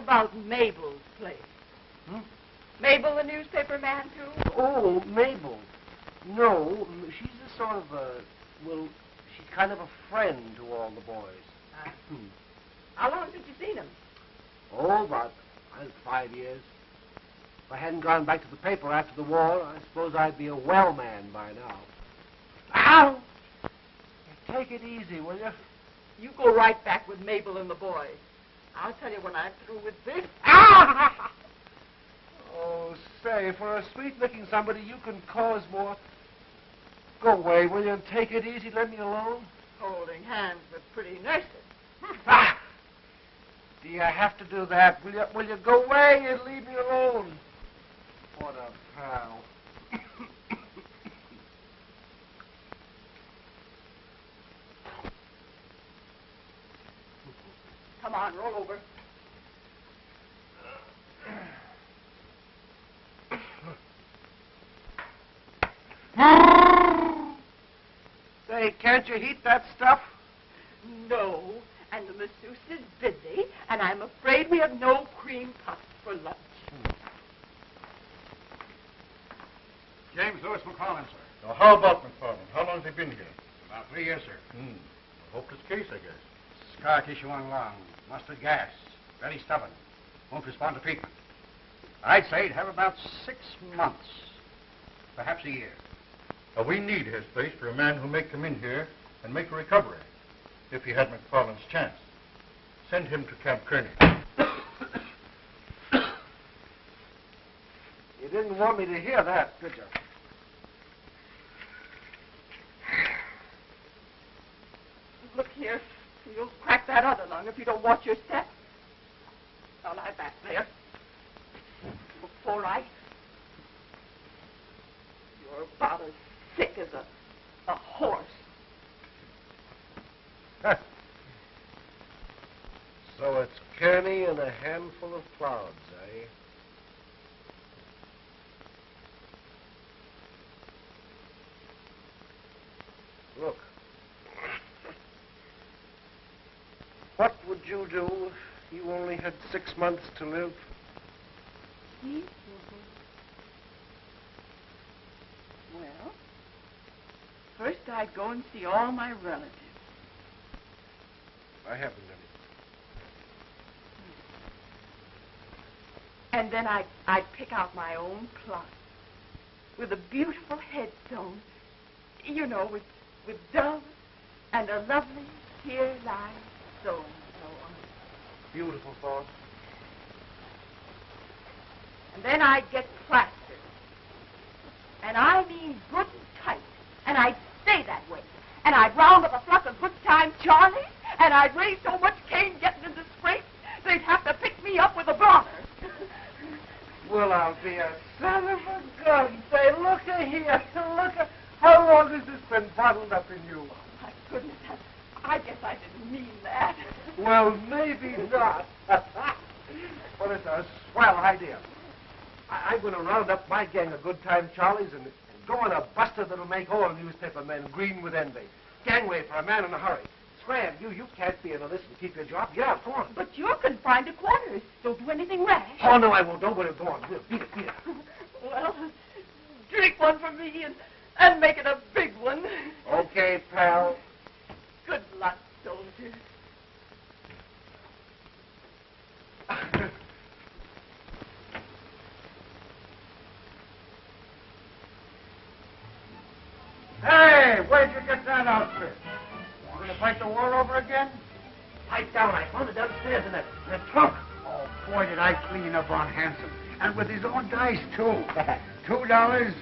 about Mabel's place? Hmm? Mabel, the newspaper man, too? Oh, Mabel. No, she's a sort of a, well, she's kind of a friend to all the boys. How long since you seen him? Oh, about 5 years. If I hadn't gone back to the paper after the war, I suppose I'd be a well man by now. Ow! Take it easy, will you? You go right back with Mabel and the boys. I'll tell you when I'm through with this. Ah! Oh, say, for a sweet-looking somebody, you can cause more. Go away, will you, and take it easy. Let me alone. Holding hands with pretty nurses. Ah! Do you have to do that? Will you go away and leave me alone? What a pal. Come on, roll over. Say, can't you heat that stuff? No, and the masseuse is busy, and I'm afraid we have no cream puffs for lunch. James Lewis McFarland, sir. Now, how about McFarland? How long has he been here? About 3 years, sir. A hopeless case, I guess. Scar tissue on lung, mustard gas, very stubborn, won't respond to treatment. I'd say he'd have about 6 months, perhaps a year. Now, we need his place for a man who may come in here and make a recovery, if he had McFarland's chance. Send him to Camp Kearney. You didn't want me to hear that, did you? Look here, you'll crack that other lung if you don't watch your step. Now lie back there. Look all right. You're about as sick as a horse. So it's Kearney and a handful of clouds, eh? Look. What would you do if you only had 6 months to live? Me? Well, first I'd go and see all my relatives. I haven't any. And then I'd pick out my own plot with a beautiful headstone, you know, with doves and a lovely here lies so and so on. Beautiful thought. And then I'd get plastered. And I mean good and tight. And I'd stay that way. And I'd round up a flock of good time Charlies, and I'd raise so much cane getting into scrapes, they'd have to pick me up with a blotter. Well, I'll be a son of a gun. Say, here. How long has this been bottled up in you? Oh, my goodness. I guess I didn't mean that. Well, maybe not. But it's a swell idea. I'm going to round up my gang of good time Charlies and go on a buster that'll make all newspaper men green with envy. Gangway for a man in a hurry. Scram, you can't be in a list and keep your job. Get out, go on. But you're confined to quarters. Don't do anything rash. Oh, no, I won't. Don't worry. Go on. Beat it. Well, drink one for me and make it a big one. Okay, pal. Good luck, soldier. Hey, where'd you get that outfit? You gonna fight the war over again? Pipe down. I found it downstairs in the trunk. Oh, boy, did I clean up on Hanson. And with his own dice, too. $2,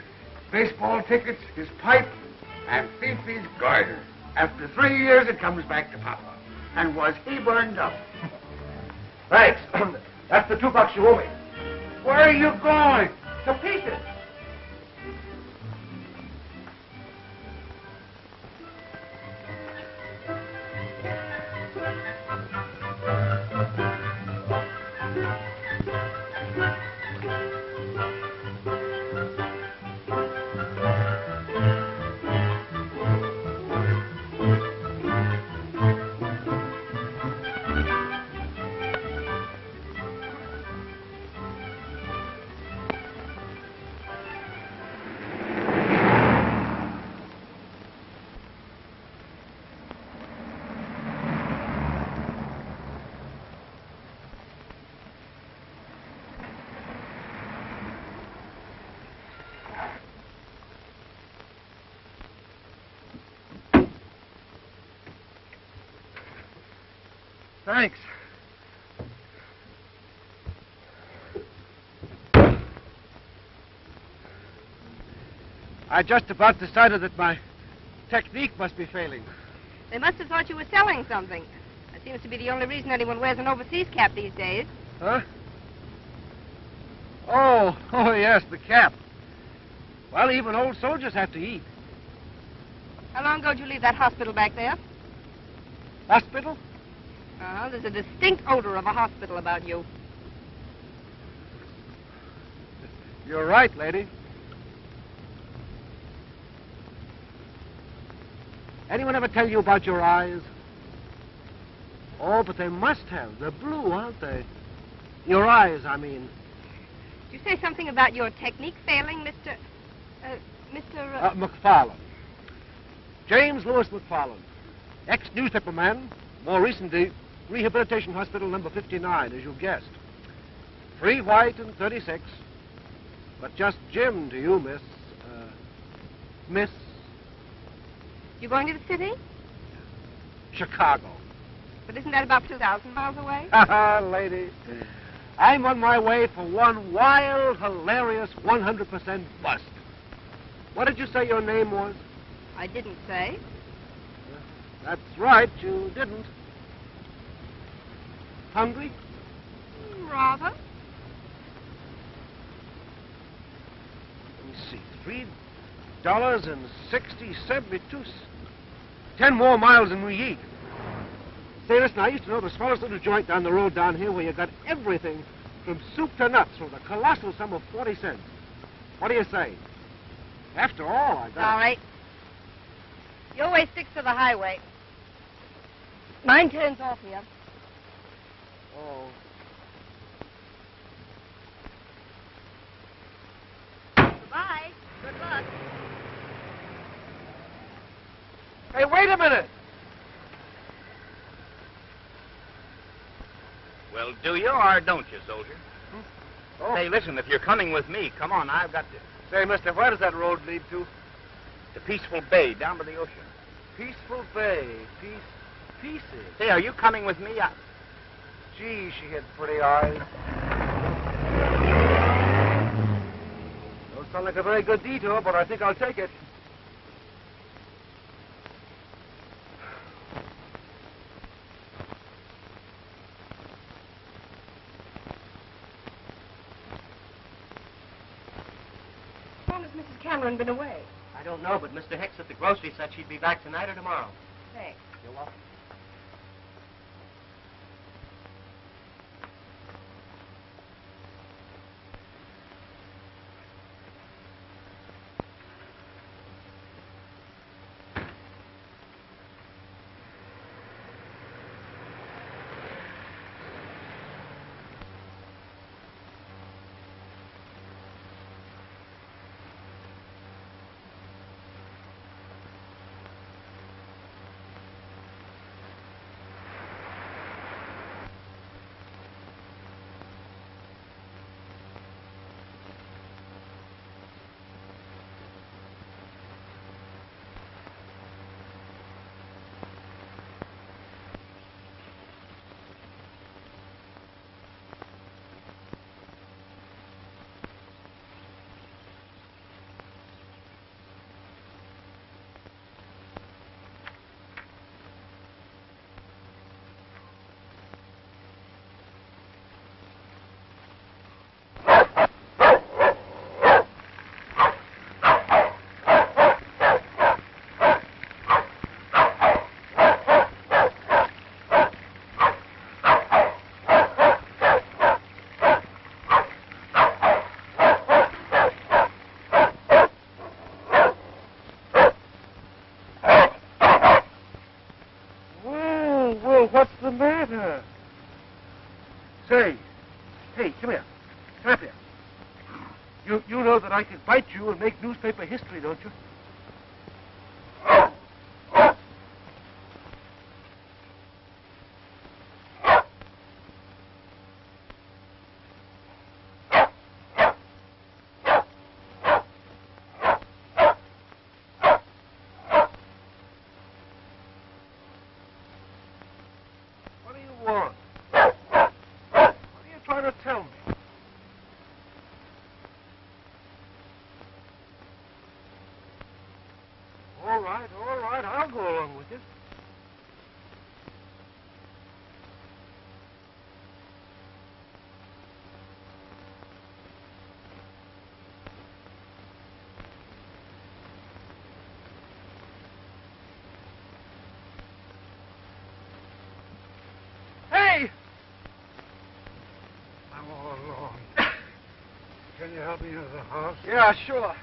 baseball tickets, his pipe, and Fifi's garter. After 3 years, it comes back to Papa. And was he burned up? Thanks. That's the $2 you owe me. Where are you going? To pieces. Thanks. I just about decided that my technique must be failing. They must have thought you were selling something. That seems to be the only reason anyone wears an overseas cap these days. Huh? Oh, yes, the cap. Well, even old soldiers have to eat. How long ago did you leave that hospital back there? Hospital? There's a distinct odor of a hospital about you. You're right, lady. Anyone ever tell you about your eyes? Oh, but they must have. They're blue, aren't they? Your eyes, I mean. Did you say something about your technique failing, Mr. McFarland. James Lewis McFarland. Ex-newspaper man. More recently, Rehabilitation Hospital number 59, as you guessed. 3 white and 36. But just Jim to you, Miss... You going to the city? Chicago. But isn't that about 2,000 miles away? Lady, I'm on my way for one wild, hilarious, 100% bust. What did you say your name was? I didn't say. That's right, you didn't. Hungry? Rather. Let me see, $3.60, 10 more miles than we eat. Say, listen, I used to know the smallest little joint down the road down here where you got everything from soup to nuts for the colossal sum of 40 cents. What do you say? After all, I got... All right. Your way sticks to the highway. Mine turns off here. Oh. Goodbye. Good luck. Hey, wait a minute. Well, do you or don't you, soldier? Oh. Hey, listen, if you're coming with me, come on, I've got to. Say, mister, where does that road lead to? The Peaceful Bay, down by the ocean. Peaceful Bay. Pieces. Say, are you coming with me? Gee, she had pretty eyes. Don't sound like a very good detour, but I think I'll take it. How long has Mrs. Cameron been away? I don't know, but Mr. Hicks at the grocery said she'd be back tonight or tomorrow. Thanks. You're welcome. What's the matter? Say, hey, come here. Come up here. You know that I can bite you and make newspaper history, don't you? What do you want? What are you trying to tell me? All right, I'll go along with it. Hey! I'm all alone. Can you help me into the house? Yeah, sure.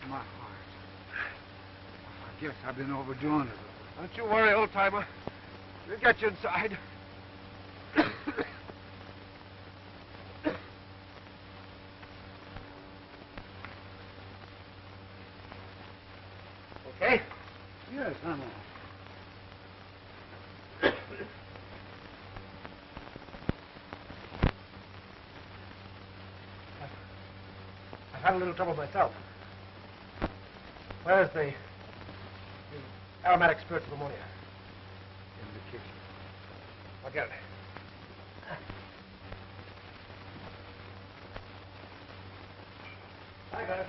My heart. I guess I've been overdoing it. Don't you worry, old-timer. We'll get you inside. Okay? Yes, I'm all. I've had a little trouble myself. Where's the aromatic spirits of ammonia? In the kitchen. I'll get it. Hi, guys.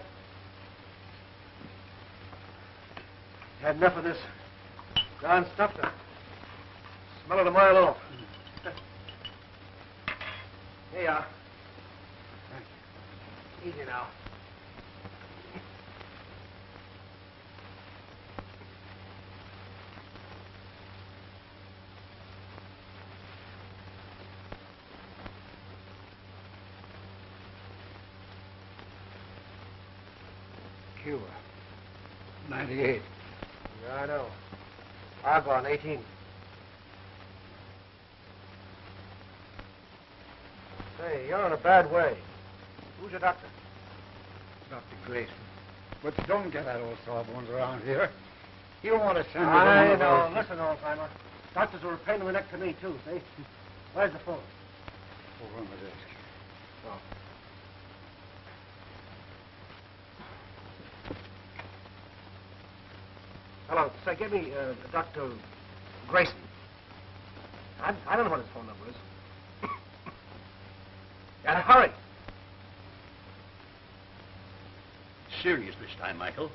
Had enough of this darn stuff to smell it a mile off. Here you are. Easy now. Cuba. 98. Yeah, I know. Argonne, 18. Say, you're in a bad way. Who's your doctor? Dr. Grayson. But don't get that old sawbones around here. You don't want to send me to I one of know. those- Listen, old-timer. Doctors are a pain in the neck to me, too, see? Where's the phone? Over on the desk. Oh. Hello. Say, give me Dr. Grayson. I don't know what his phone number is. Gotta hurry. Serious this time, Michael.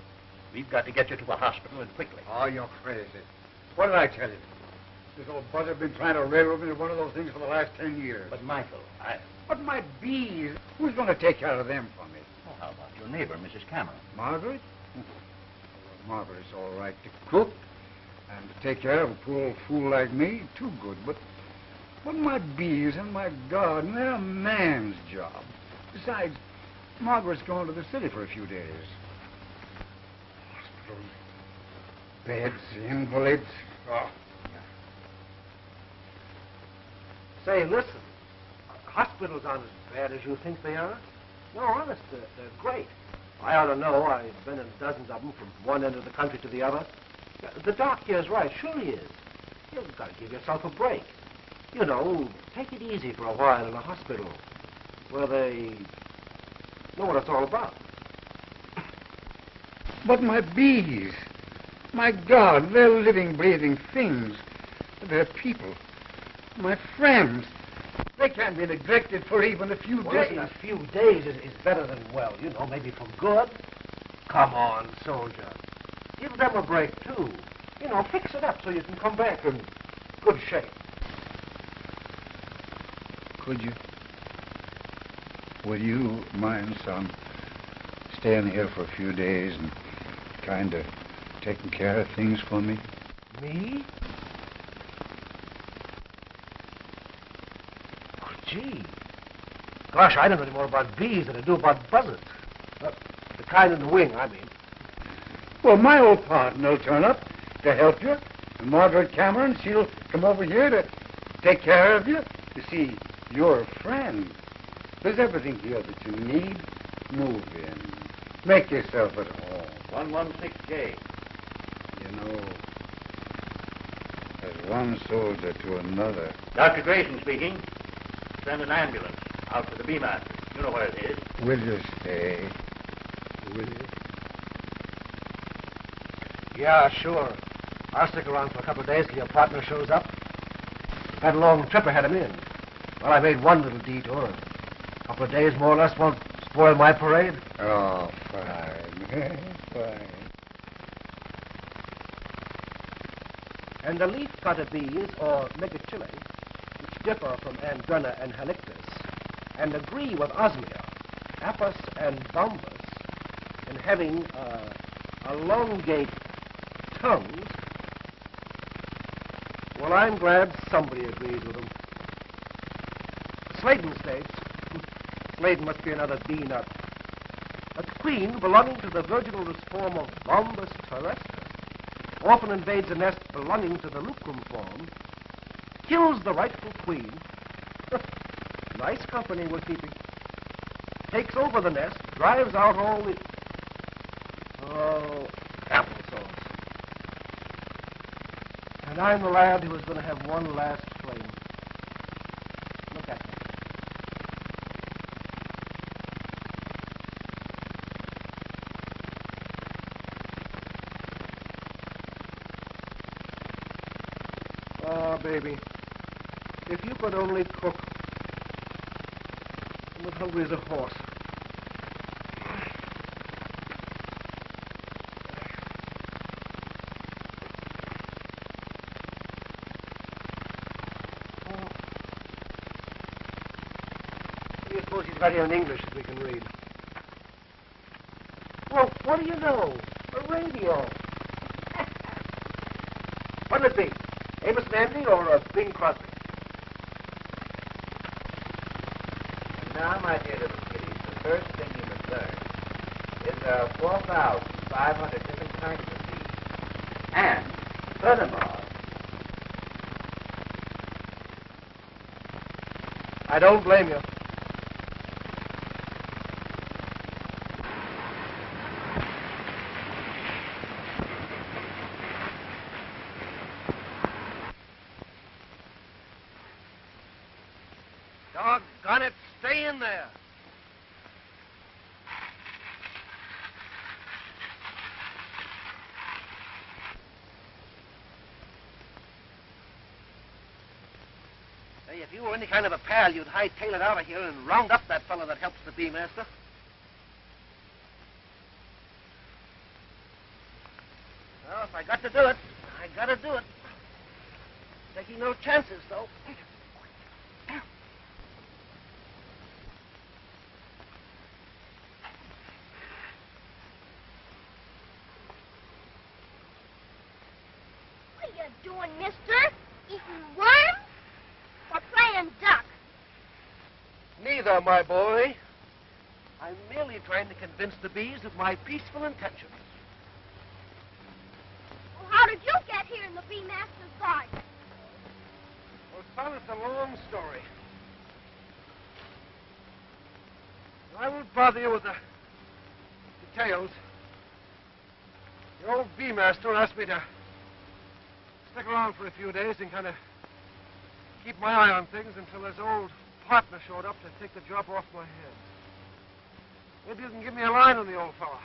We've got to get you to a hospital and quickly. Oh, you're crazy. What did I tell you? This old buzzard's been trying to railroad me to one of those things for the last 10 years. But, Michael, But my bees, who's going to take care of them for me? Well, how about your neighbor, Mrs. Cameron? Margaret? Well, Margaret's all right to cook and to take care of a poor old fool like me, too good. But my bees and my garden, they're a man's job. Besides, Margaret's going to the city for a few days. Hospitals, beds, invalids. Oh, Say, listen. Hospitals aren't as bad as you think they are. No, honest, they're great. I ought to know. I've been in dozens of them from one end of the country to the other. The doc here's right. Sure he is. You've got to give yourself a break. You know, take it easy for a while in a hospital where they know what it's all about. But my bees, my God, they're living, breathing things. They're people, my friends. They can't be neglected for even a few Well, days. listen, a few days is better than well. You know, maybe for good. Come on, soldier. Give them a break, too. You know, fix it up so you can come back in good shape. Could you? Would you mind, son, staying here for a few days and kind of taking care of things for me? Me? Oh, gee. Gosh, I don't know any more about bees than I do about buzzards. The kind in the wing, I mean. Well, my old partner will turn up to help you. And Margaret Cameron, she'll come over here to take care of you. You see, you're a friend. There's everything here that you need. Move in. Make yourself at home. 116K. You know, as one soldier to another. Dr. Grayson speaking. Send an ambulance out to the B-master. You know where it is. Will you stay? Will you? Yeah, sure. I'll stick around for a couple of days till your partner shows up. That long trip ahead of me, and, well, I made one little detour. A couple of days, more or less, won't spoil my parade. Oh, fine. Fine. And the leaf-cutter bees, or megachile, which differ from Andrena and Halictus, and agree with Osmia, Apis, and Bombus in having elongate tongues, well, I'm glad somebody agrees with them. Sladen states, Sladen must be another bee nut, a queen belonging to the virginal form of Bombus terrestre often invades a nest belonging to the lucrum form, kills the rightful queen, nice company we're keeping, takes over the nest, drives out all the, applesauce. And I'm the lad who is going to have one last flame. Look at me. Oh, baby, if you could only cook. I'm as hungry as a horse. I suppose he's got here in English that we can read. Well, what do you know? A radio. What'll it be? Amos Mandy or Bing Crosby? And now, my dear little kiddies, the first thing you must learn is there are 4,500 different kinds of bees. And, furthermore, I don't blame you. Doggone it, stay in there. Hey, if you were any kind of a pal, you'd hightail it out of here and round up that fellow that helps the bee master. Well, if I got to do it, I gotta do it. Taking no chances, though. What are you doing, mister? Eating worms? Or playing duck? Neither, my boy. I'm merely trying to convince the bees of my peaceful intentions. Well, how did you get here in the bee master's garden? Well, son, it's a long story. I won't bother you with the details. The old bee master asked me to stick around for a few days and kind of keep my eye on things until his old partner showed up to take the job off my hands. Maybe you can give me a line on the old fella.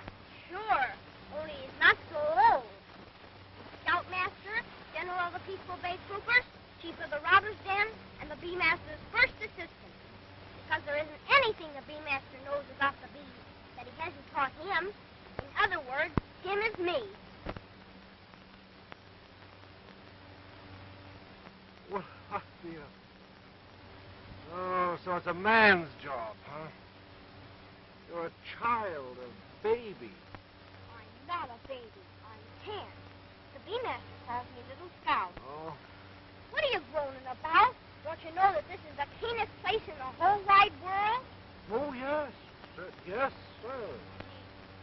Sure, only he's not so old. Scoutmaster, General of the Peaceful Bay Troopers, Chief of the Robbers' Den, and the bee master's first assistant. Because there isn't anything the bee master knows about the bees that he hasn't taught him. In other words, him is me. Well, dear. Oh, so it's a man's job, huh? You're a child, a baby. I'm not a baby. I'm 10. The bee master calls me Little Scout. Oh, What are you groaning about? Don't you know that this is the cleanest place in the whole wide world? oh yes. Yes, sir.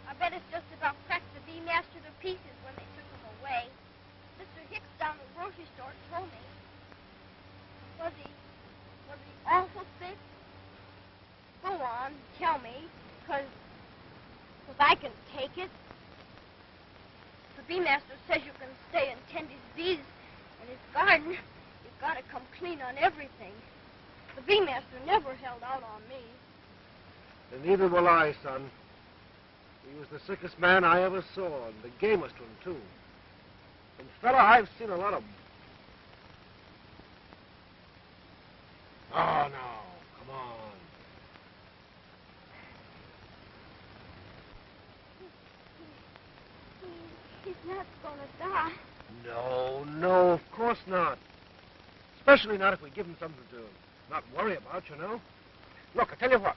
I bet it's just about cracked the bee master to pieces when they took him away. Mr. Hicks down the grocery store told me. Was he awful sick? Go on, tell me, because I can take it. The bee master says you can stay and tend his bees in his garden. You've got to come clean on everything. The bee master never held out on me. And neither will I, son. He was the sickest man I ever saw, and the gamest one, too. And, fella, I've seen a lot of them. Oh, no. Come on. He's not going to die. No, of course not. Especially not if we give him something to not worry about, you know. Look, I tell you what.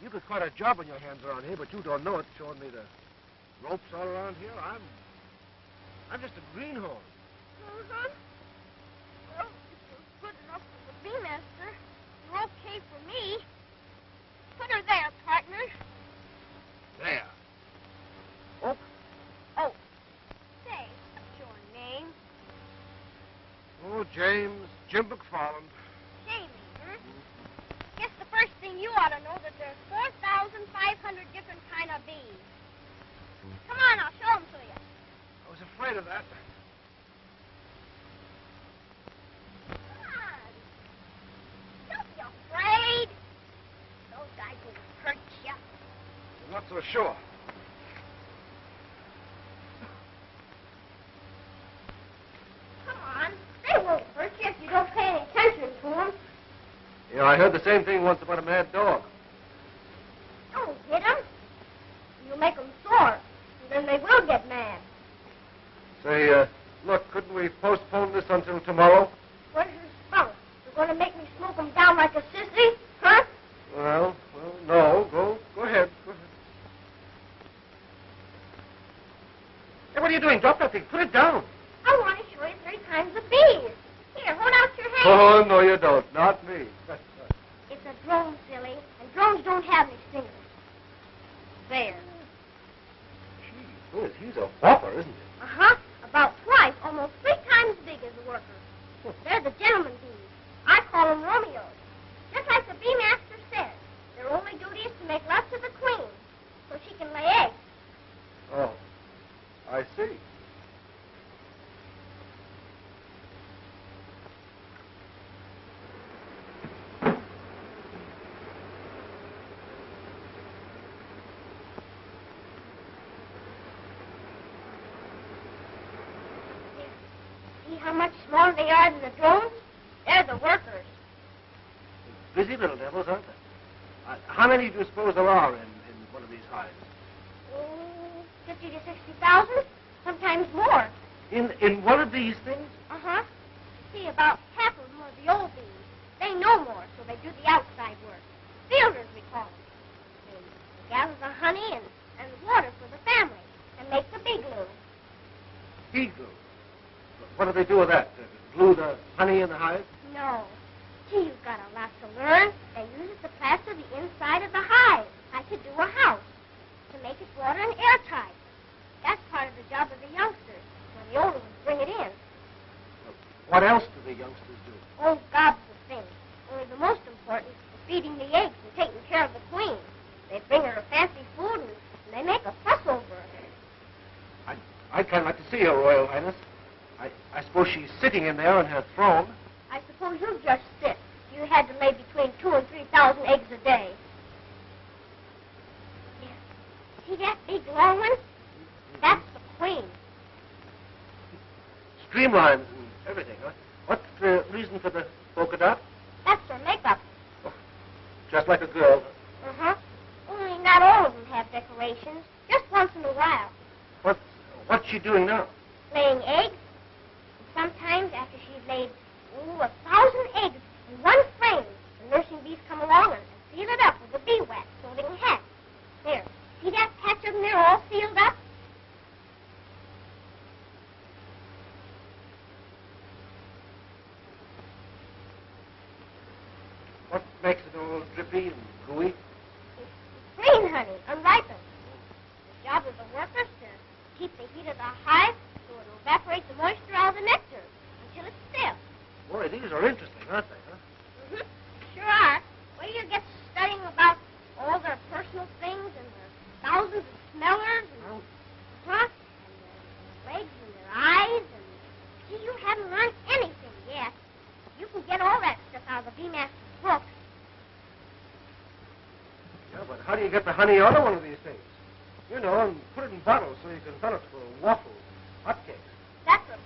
You got quite a job on your hands around here, but you don't know it, showing me the ropes all around here. I'm just a greenhorn. Uh-huh. Well, if you're good enough for the bee master, you're okay for me. Put her there, partner. There. Oh. Oh. Say, what's your name? Oh, James. Jim McFarland. Jamie, huh? Guess the first thing you ought to know that there's 4,500 different kind of bees. Come on, I'll show them to you. I was afraid of that. Come on. Don't be afraid. Those guys will hurt you. I'm not so sure. Come on. They won't hurt you if you don't pay any attention to them. Yeah, I heard the same thing once about a mad dog. Don't hit them. You'll make them sore. And then they will get mad. Say, look, couldn't we postpone this until tomorrow? Where's your spunk? You're going to make me smoke them down like a sissy? Huh? Well, no. Go ahead. Hey, what are you doing? Drop that thing. Put it down. I want to show you 3 kinds of bees. Here, hold out your hand. Oh, no, you don't. Not me. It's a drone, silly, and drones don't have any stingers. There. Gee whiz, he's a whopper, isn't he? Uh-huh. About twice, almost 3 times as big as the workers. They're the gentleman bees. I call them Romeos. Just like the bee master says, their only duty is to make love to the queen so she can lay eggs. Oh, I see. See how much smaller they are than the drones? They're the workers. Busy little devils, aren't they? How many do you suppose there are in one of these hives? 50 to 60,000, sometimes more. In one of these things? Uh-huh. See, about half of them are the old bees. They know more, so they do the outside work. Fielders, we call them. They gather the honey and the water for the family and make the bee glue. Bee glue. What do they do with that? Glue the honey in the hive? No. Gee, you've got a lot to learn. They use it to plaster the inside of the hive, like to do a house, to make it water and airtight. That's part of the job of the youngsters, when the older ones bring it in. What else do the youngsters do? Oh, gobs of things. Only the most important is feeding the eggs and taking care of the queen. They bring her a fancy food and they make a fuss over her. I'd kind of like to see her, Royal Highness. I suppose she's sitting in there on her throne. I suppose you'd just sit. You had to lay between 2,000 and 3,000 eggs a day. Yeah. See that big long one? That's the queen. Streamlines and everything, huh? What's the reason for the polka dot? That's her makeup. Oh, just like a girl. Uh-huh. Only not all of them have decorations. Just once in a while. What's she doing now? Laying eggs. And sometimes after she's laid 1,000 eggs in one frame, the nursing bees come along and seal it up with a bee wax so they can hatch. There. See that patch of them there all sealed up? What makes it all drippy and gooey? It's green honey, unripened. The job of the workers to keep the heat of the hive so it'll evaporate the moisture out of the nectar until it's stiff. Boy, these are interesting, aren't they, huh? Mm-hmm. Sure are. Where do you get studying about all their personal things and their thousands of smellers and and their legs and their eyes and see, you haven't learned anything yet. You can get all that stuff out of the bee master's books. Yeah, but how do you get the honey out of one of these things? You know, and put it in bottles so you can sell it for waffles, hotcakes. That's what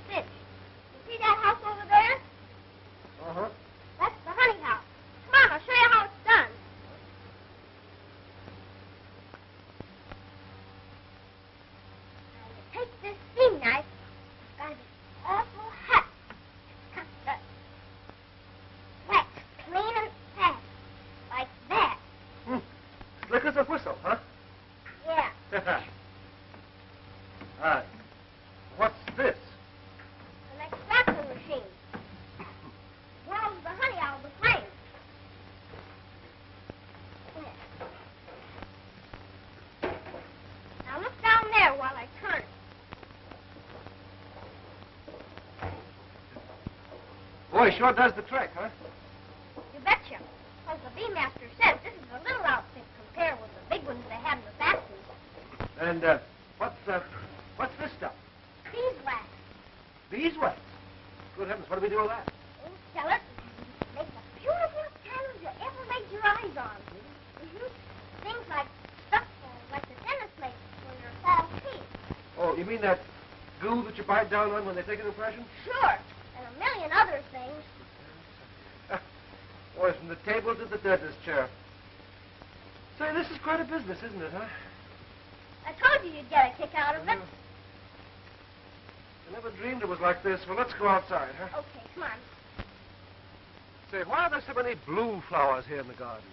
Boy, sure does the trick, huh? You betcha. Because the B-Master says this is a little outfit compared with the big ones they have in the factory. And, what's this stuff? Beeswax. Beeswax? Good heavens, what do we do with that? Oh, sell it. Make the purest candles you ever laid your eyes on. Mm-hmm. Things like stuff like the tennis makes for your fall tea. Oh, you mean that goo that you bite down on when they take an impression? Sure. And a million other things. Boy, from the table to the dentist chair. Say, this is quite a business, isn't it, huh? I told you you'd get a kick out of it. I never dreamed it was like this. Well, let's go outside, huh? Okay, come on. Say, why are there so many blue flowers here in the garden?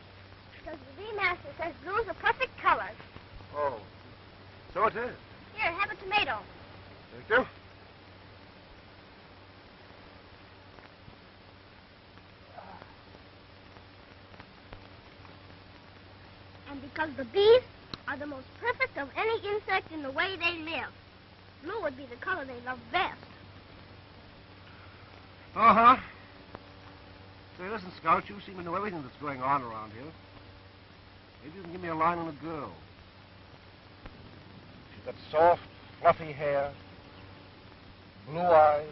Because the B-Master says blue's a perfect color. Oh, so it is. Here, have a tomato. Thank you. And because the bees are the most perfect of any insect in the way they live. Blue would be the color they love best. Uh-huh. Say, listen, Scout, you seem to know everything that's going on around here. Maybe you can give me a line on the girl. She's got soft, fluffy hair, blue eyes.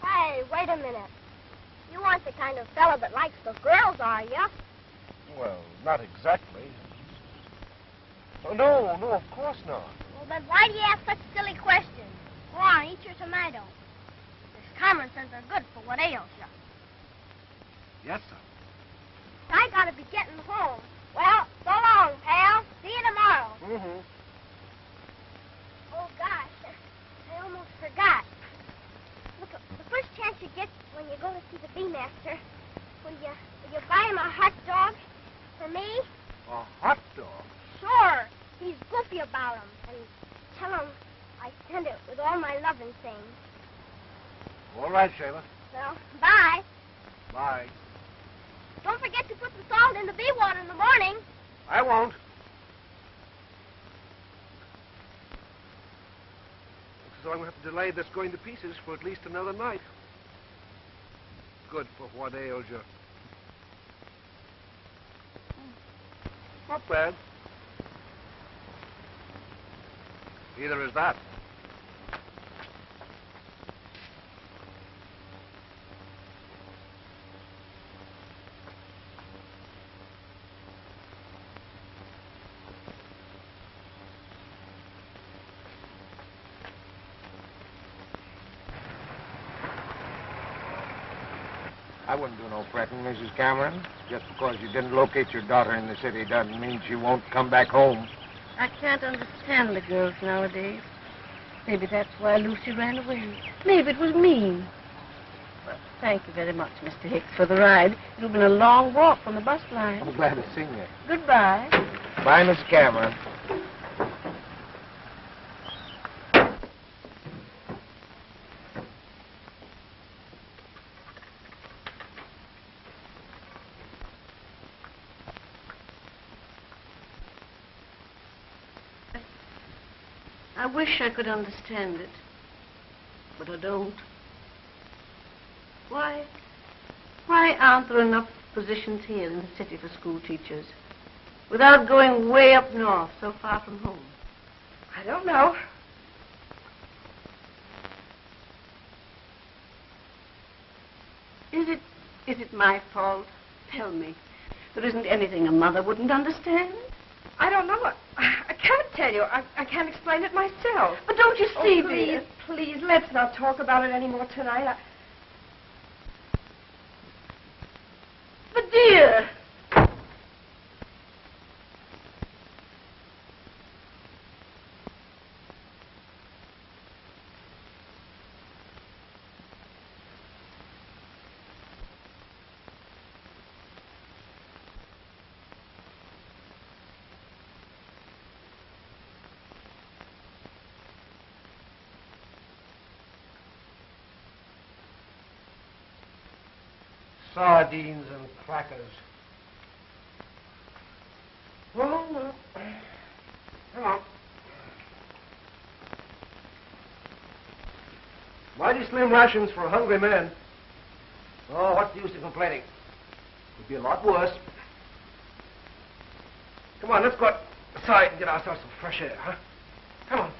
Hey, wait a minute. You aren't the kind of fella that likes the girls, are you? Well, not exactly. Oh, no, of course not. Well, then why do you ask such silly questions? Go on, eat your tomato. This common sense are good for what ails you. Yes, sir. I gotta be getting home. Well, so long, pal. See you tomorrow. Mm-hmm. Oh, gosh. I almost forgot. Look, the first chance you get when you go to see the B-Master, will you buy him a hot dog for me? A hot dog? Sure. He's goofy about him. And tell him I sent it with all my loving things. All right, Shayla. Well, bye. Bye. Don't forget to put the salt in the bee water in the morning. I won't. Looks as though I'm going to have to delay this going to pieces for at least another night. Good for what ails you. Not bad. Either is that. I wouldn't do no fretting, Mrs. Cameron. Just because you didn't locate your daughter in the city doesn't mean she won't come back home. I can't understand the girls nowadays. Maybe that's why Lucy ran away. Maybe it was mean. Well, thank you very much, Mr. Hicks, for the ride. It'll been a long walk from the bus line. I'm glad to see you. Goodbye. Bye, Miss Cameron. I wish I could understand it, but I don't. Why aren't there enough positions here in the city for school teachers without going way up north, so far from home? I don't know. Is it my fault? Tell me. There isn't anything a mother wouldn't understand? I don't know. I can't tell you. I can't explain it myself. But don't you see, please, please, let's not talk about it anymore tonight. But, dear... Sardines and crackers. Well, no. Come on. Mighty slim rations for a hungry man. Oh, what's the use of complaining? Could be a lot worse. Come on, let's go outside and get ourselves some fresh air, huh? Come on.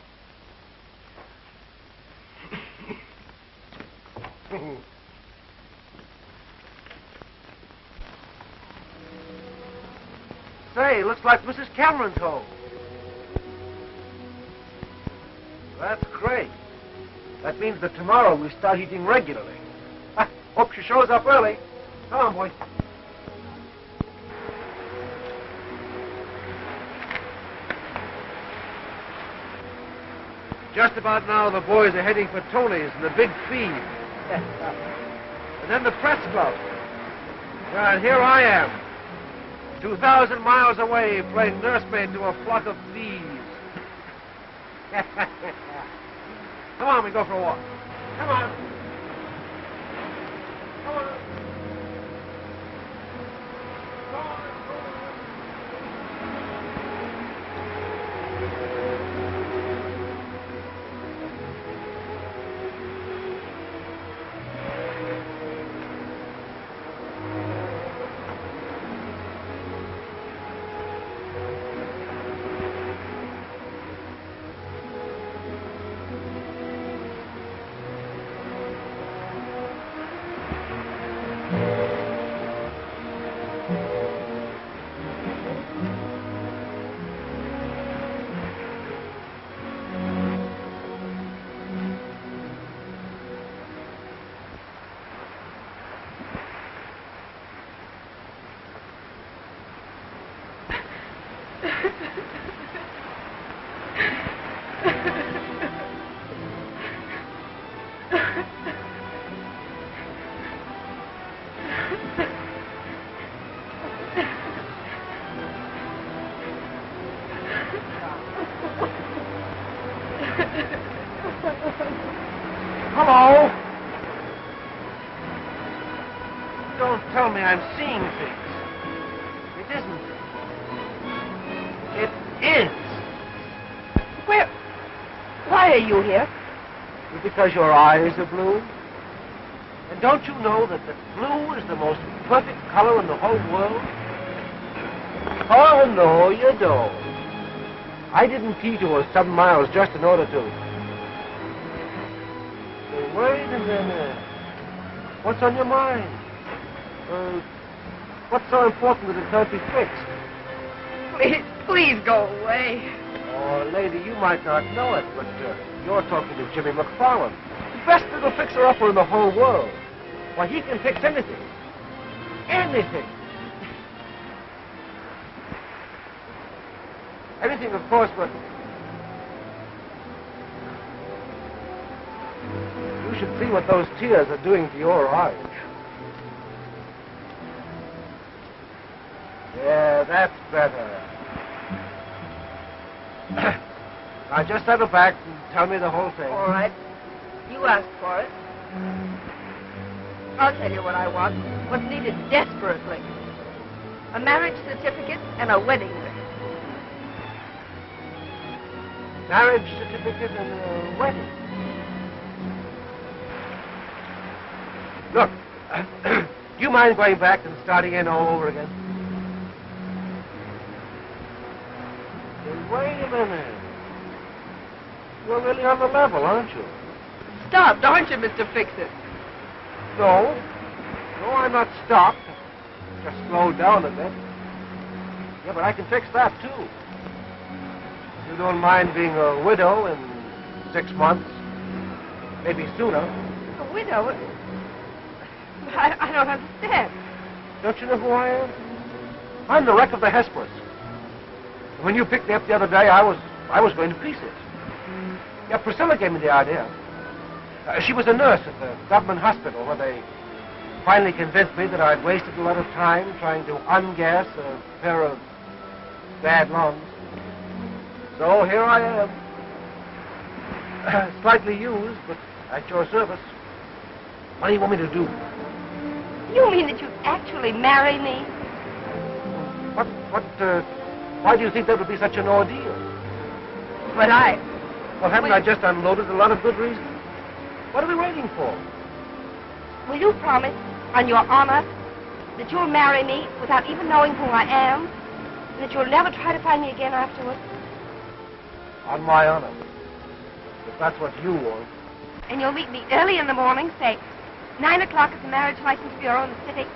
Say, looks like Mrs. Cameron's home. That's great. That means that tomorrow we start eating regularly. Hope she shows up early. Come on, boy. Just about now, the boys are heading for Tony's and the big feed. And then the press club. And here I am, 2,000 miles away, playing nursemaid to a flock of bees. Come on, we go for a walk. Come on. Come on. Come on. Hello? Don't tell me I'm seeing things. It isn't. It is. Why are you here? Because your eyes are blue. And don't you know that the blue is the most perfect color in the whole world? Oh, no, you don't. I didn't key to her 7 miles just in order to... Wait a minute. What's on your mind? What's so important that it can't be fixed? Please go away. Oh, lady, you might not know it, but you're talking to Jimmy McFarland, the best little fixer-upper in the whole world. Why, he can fix anything. Anything. Anything, of course, but... You should see what those tears are doing to your eyes. Yeah, that's better. Now, just settle back and tell me the whole thing. All right. You asked for it. I'll tell you what I want. What's needed desperately. A marriage certificate and a wedding ring. Marriage certificate and a wedding. Look, do you mind going back and starting in all over again? Wait a minute. You're really on the level, aren't you? Stopped, aren't you, Mr. Fix-It? No. No, I'm not stopped. Just slowed down a bit. Yeah, but I can fix that, too. You don't mind being a widow in 6 months? Maybe sooner. A widow? I don't understand. Don't you know who I am? I'm the wreck of the Hesperus. When you picked me up the other day, I was going to pieces. Yeah, Priscilla gave me the idea. She was a nurse at the government hospital where they finally convinced me that I'd wasted a lot of time trying to ungas a pair of bad lungs. So here I am. Slightly used, but at your service. What do you want me to do? You mean that you'd actually marry me? Why do you think that would be such an ordeal? But Well, haven't I just unloaded a lot of good reasons? What are we waiting for? Will you promise On your honor that you'll marry me without even knowing who I am, and that you'll never try to find me again afterwards? On my honor. If that's what you want. And you'll meet me early in the morning, say 9 o'clock at the Marriage License Bureau in the city.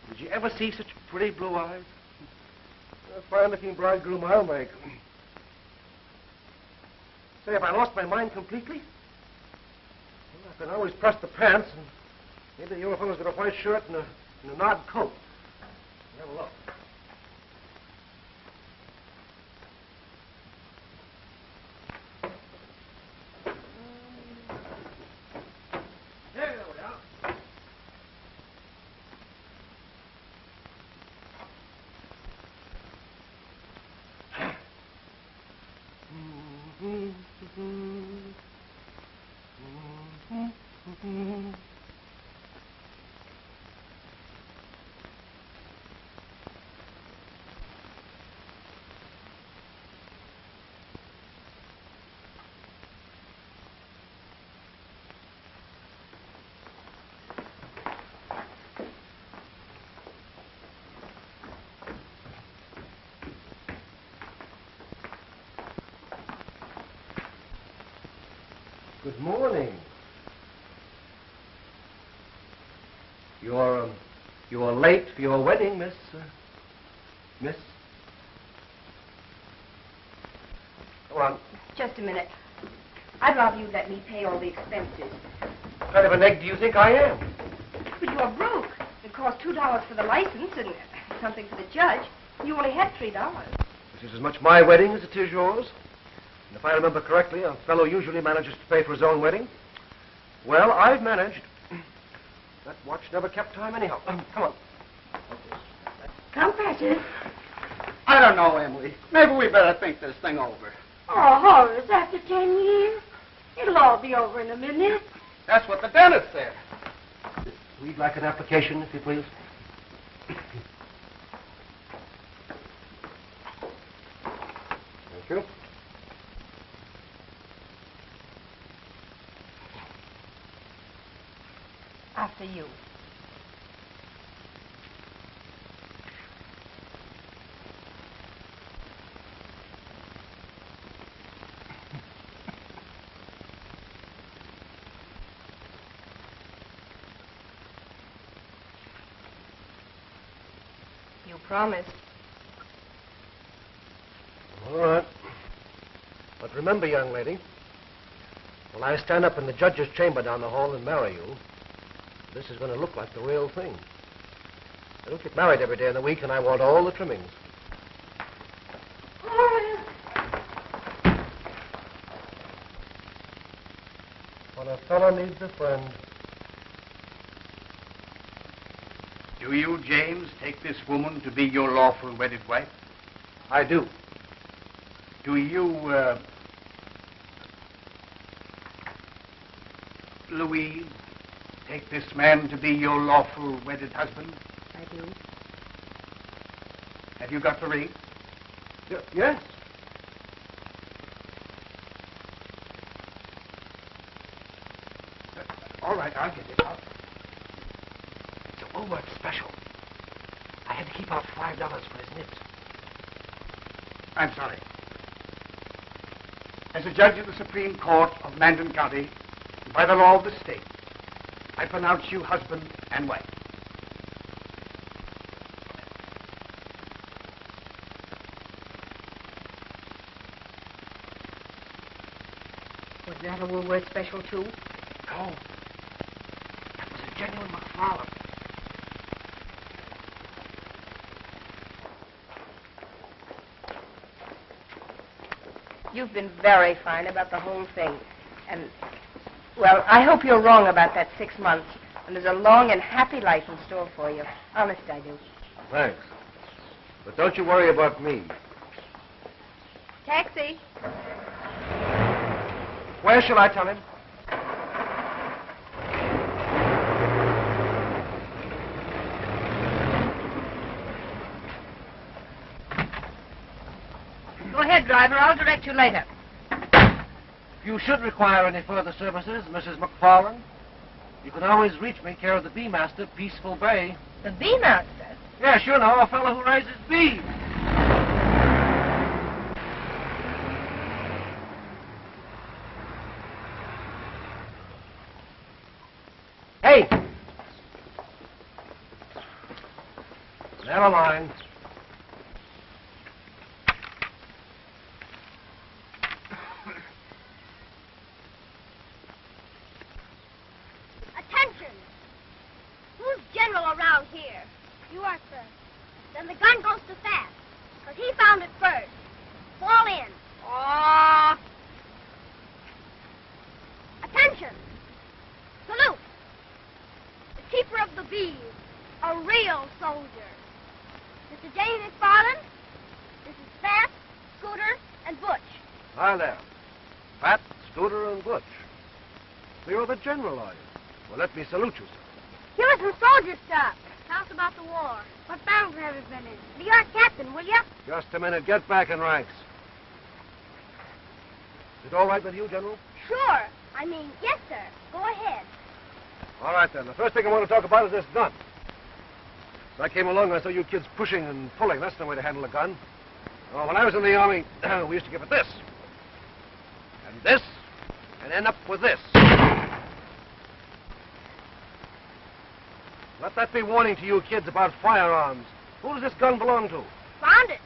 Did you ever see such pretty blue eyes? A fine-looking bridegroom I'll make. Say, if I lost my mind completely, well, I can always press the pants, and maybe the old fellow's got a white shirt and an odd coat. Have a look. There we are. Good morning. You're late for your wedding, Miss. Come on. Just a minute. I'd rather you let me pay all the expenses. What kind of an egg do you think I am? But you're broke. It cost $2 for the license and something for the judge. You only had $3. This is as much my wedding as it is yours. And if I remember correctly, a fellow usually manages to pay for his own wedding. Well, I've managed. That watch never kept time anyhow. Come on. Come, Patches. I don't know, Emily. Maybe we better think this thing over. Oh, Horace, after 10 years? It'll all be over in a minute. That's what the dentist said. We'd like an application, if you please. Thank you. After you. You promised. All right. But remember, young lady, when I stand up in the judge's chamber down the hall and marry you, this is going to look like the real thing. I don't get married every day of the week, and I want all the trimmings. Horace! When a fellow needs a friend. Do you, James, take this woman to be your lawful wedded wife? I do. Do you, Louise, take this man to be your lawful wedded husband? I do. Have you got the ring? Yes. All right, I'll get it out. It's a Woolworth special. I had to keep out $5 for his nibs. I'm sorry. As a judge of the Supreme Court of Mandan County, by the law of the state, I pronounce you husband and wife. Was that a Woolworth special, too? No. That was a genuine McFarland. You've been very fine about the whole thing. And, well, I hope you're wrong about that 6 months. And there's a long and happy life in store for you. Honest, I do. Thanks. But don't you worry about me. Taxi. Where shall I tell him? Go ahead, driver. I'll direct you later. If you should require any further services, Mrs. McFarland, you can always reach me care of the Bee Master, Peaceful Bay. The Bee Master? Yes, you know, a fellow who raises bees. Hey! Never mind. Attention! Who's general around here? You are, sir. Then the gun goes too fast, because he found it first. Fall in. Oh! Attention! Salute! The keeper of the bees, a real soldier. Mr. James McFarland, this is Fat, Scooter, and Butch. Hi there. Pat, Scooter, and Butch. So you're the general, are you? Well, let me salute you, sir. Give us some soldier stuff. Tell us about the war. What battles have you been in? Be our captain, will you? Just a minute. Get back in ranks. Is it all right with you, General? Sure. I mean, yes, sir. Go ahead. All right, then. The first thing I want to talk about is this gun. As I came along, I saw you kids pushing and pulling. That's the way to handle a gun. Oh, when I was in the Army, we used to give it this. And this. And end up with this. Let that be warning to you kids about firearms. Who does this gun belong to? Found it.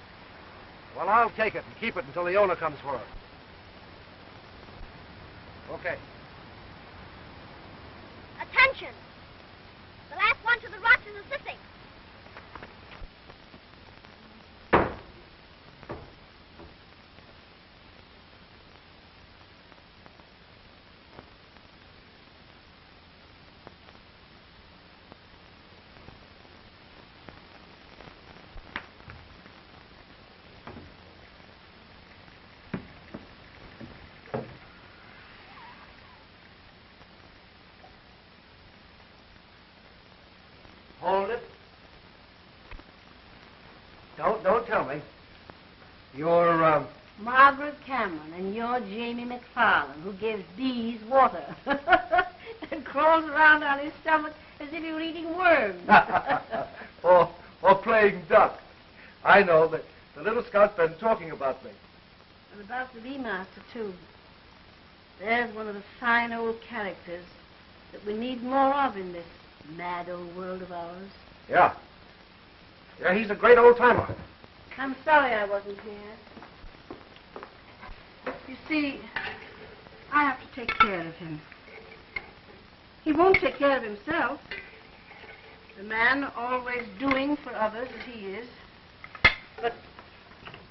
Well, I'll take it and keep it until the owner comes for it. Okay. Attention! The last one to the rocks is assisting. Hold it. Don't tell me. You're, Margaret Cameron, and you're Jamie McFarland, who gives bees water and crawls around on his stomach as if he were eating worms. or playing duck. I know that the little scout's been talking about me. And about the bee master, too. There's one of the fine old characters that we need more of in this mad old world of ours. Yeah. Yeah, he's a great old timer. I'm sorry I wasn't here. You see, I have to take care of him. He won't take care of himself. The man always doing for others as he is. But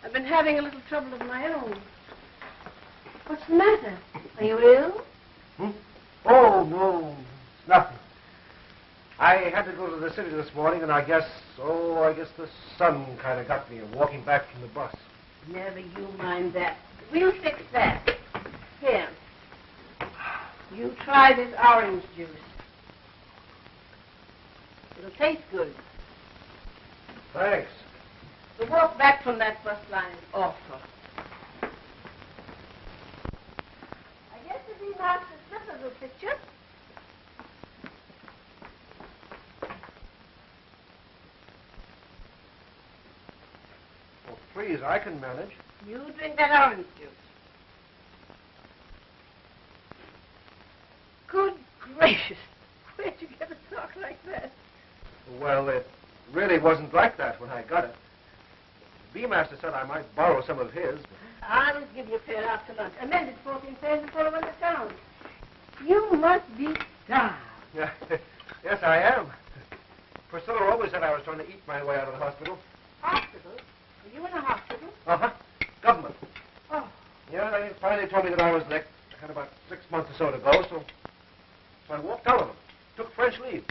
I've been having a little trouble of my own. What's the matter? Are you ill? Oh, no. It's nothing. I had to go to the city this morning, and I guess the sun kind of got me walking back from the bus. Never you mind that. We'll fix that. Here. You try this orange juice. It'll taste good. Thanks. The walk back from that bus line is awful. I guess the bee master's slippers will fit you. please. I can manage. You drink that orange juice. Good gracious. Where'd you get a talk like that? Well, it really wasn't like that when I got it. The B-master said I might borrow some of his. I'll just give you a pair after lunch. Amended 14 pairs before I went to town. You must be starved. Yeah, yes, I am. Priscilla always said I was trying to eat my way out of the hospital. Hospital? Are you in a hospital? Uh-huh. Government. Oh. Yeah, they finally told me that I was next. I had about 6 months or so to go, so I walked out of them. Took French leave.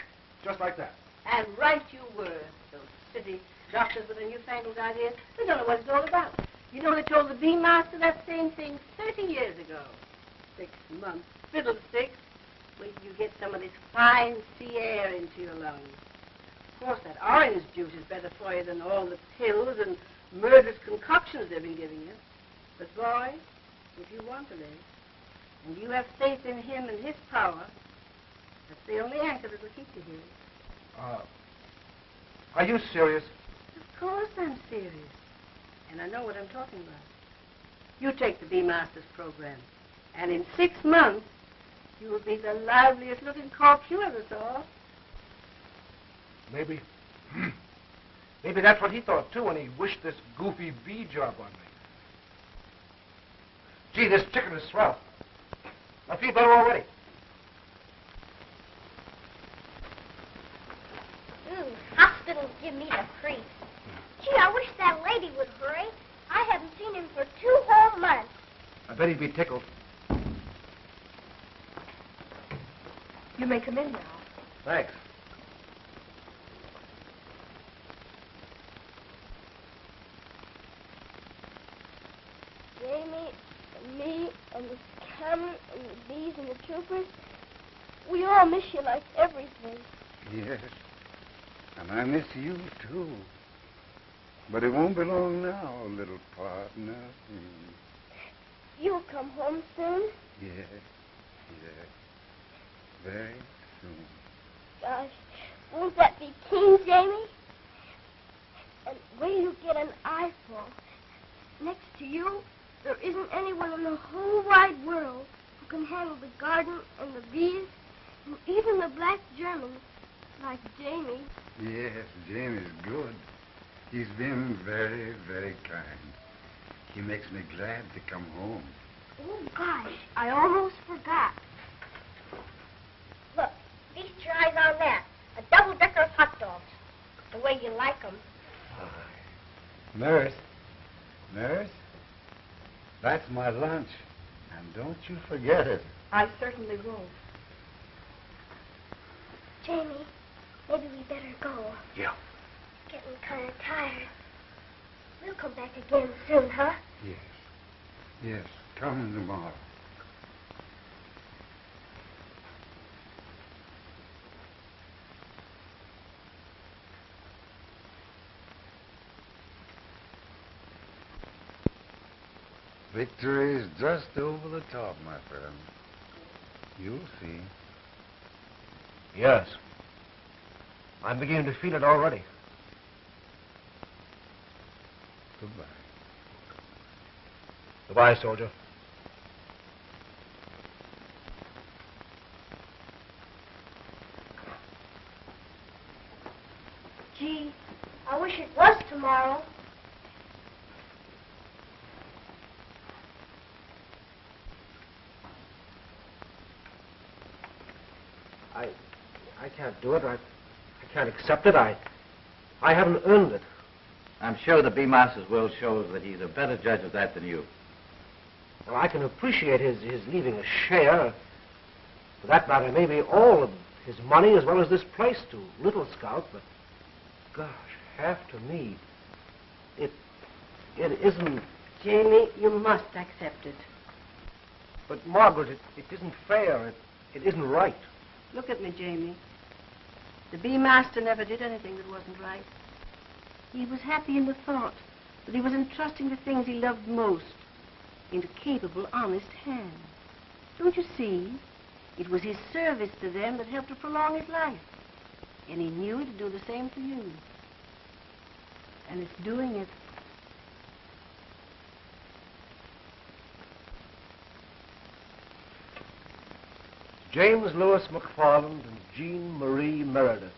Just like that. And right you were. Those city doctors with their newfangled ideas. They don't know what it's all about. You know, they told the B-master that same thing 30 years ago. 6 months. Fiddlesticks. Wait till you get some of this fine sea air into your lungs. Of course, that orange juice is better for you than all the pills and murderous concoctions they've been giving you. But, boy, if you want to live, and you have faith in him and his power, that's the only anchor that will keep you here. Are you serious? Of course I'm serious. And I know what I'm talking about. You take the B-Master's program, and in 6 months, you will be the liveliest looking corpse you ever saw. Maybe that's what he thought, too, when he wished this goofy bee job on me. Gee, this chicken is swell. I feel better already. Hospitals give me the creeps. Gee, I wish that lady would hurry. I haven't seen him for 2 whole months. I bet he'd be tickled. You may come in now. Thanks. Jamie and me and the cannon and the bees and the troopers, we all miss you like everything. Yes. And I miss you, too. But it won't be long now, little partner. You'll come home soon? Yes. Yes. Very soon. Gosh, won't that be keen, Jamie? And when you get an eyeful, next to you, there isn't anyone in the whole wide world who can handle the garden and the bees and even the black Germans like Jamie. Yes, Jamie's good. He's been very, very kind. He makes me glad to come home. Oh, gosh, I almost forgot. Look, feast your eyes on that. A double-decker of hot dogs. The way you like them. Nurse. Nurse? That's my lunch. And don't you forget it. I certainly won't. Jamie, maybe we better go. Yeah. Getting kind of tired. We'll come back again soon, huh? Yes. Yes, come tomorrow. Victory's just over the top, my friend. You'll see. Yes. I'm beginning to feel it already. Goodbye. Goodbye, soldier. Gee, I wish it was tomorrow. I can't do it. I can't accept it. I haven't earned it. I'm sure the B-Master's will shows that he's a better judge of that than you. Well, I can appreciate his leaving a share. For that matter, maybe all of his money as well as this place to Little Scout, but gosh, half to me. It isn't. Jamie, you must accept it. But Margaret, it isn't fair. It isn't right. Look at me, Jamie. The B-Master never did anything that wasn't right. He was happy in the thought that he was entrusting the things he loved most into capable, honest hands. Don't you see? It was his service to them that helped to prolong his life. And he knew it'd do the same for you. And it's doing it. James Lewis McFarland and Jean Marie Meredith.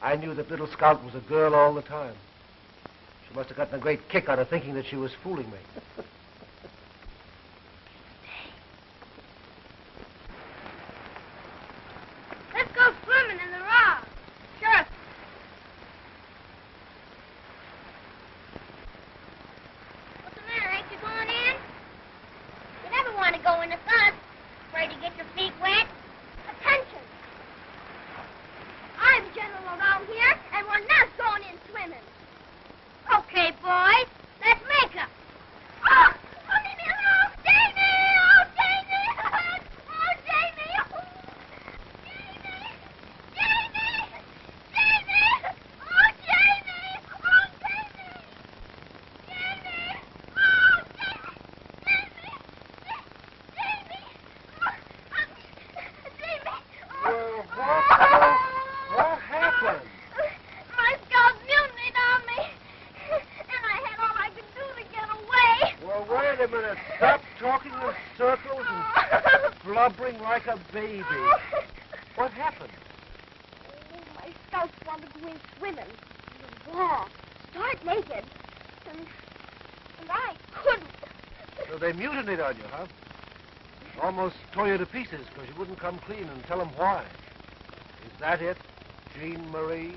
I knew that little Scout was a girl all the time. She must have gotten a great kick out of thinking that she was fooling me. Let's go swimming in the rock. Sure. What's the matter? Ain't you going in? You never want to go in the sun. Afraid to get your feet wet. Attention. I'm general around here, and we're not going in swimming. Okay, boys. Let's make 'em. Oh, leave me alone, Jamie! Oh, Jamie! Oh, Jamie! Oh, Jamie! Jamie! Jamie! Oh, Jamie! Oh, Jamie! Jamie! Oh, Jamie! Jamie! Jamie! Well, what happened? My scout mutinied on me, and I had all I could do to get away. Well, wait a minute. Stop talking in circles and blubbering like a baby. What happened? Oh, my scouts wanted to go in swimming. In the war. Start naked. And I couldn't. So they mutinied on you, huh? Almost tore you to pieces because you wouldn't come clean and tell them why. Is that it, Jean Marie?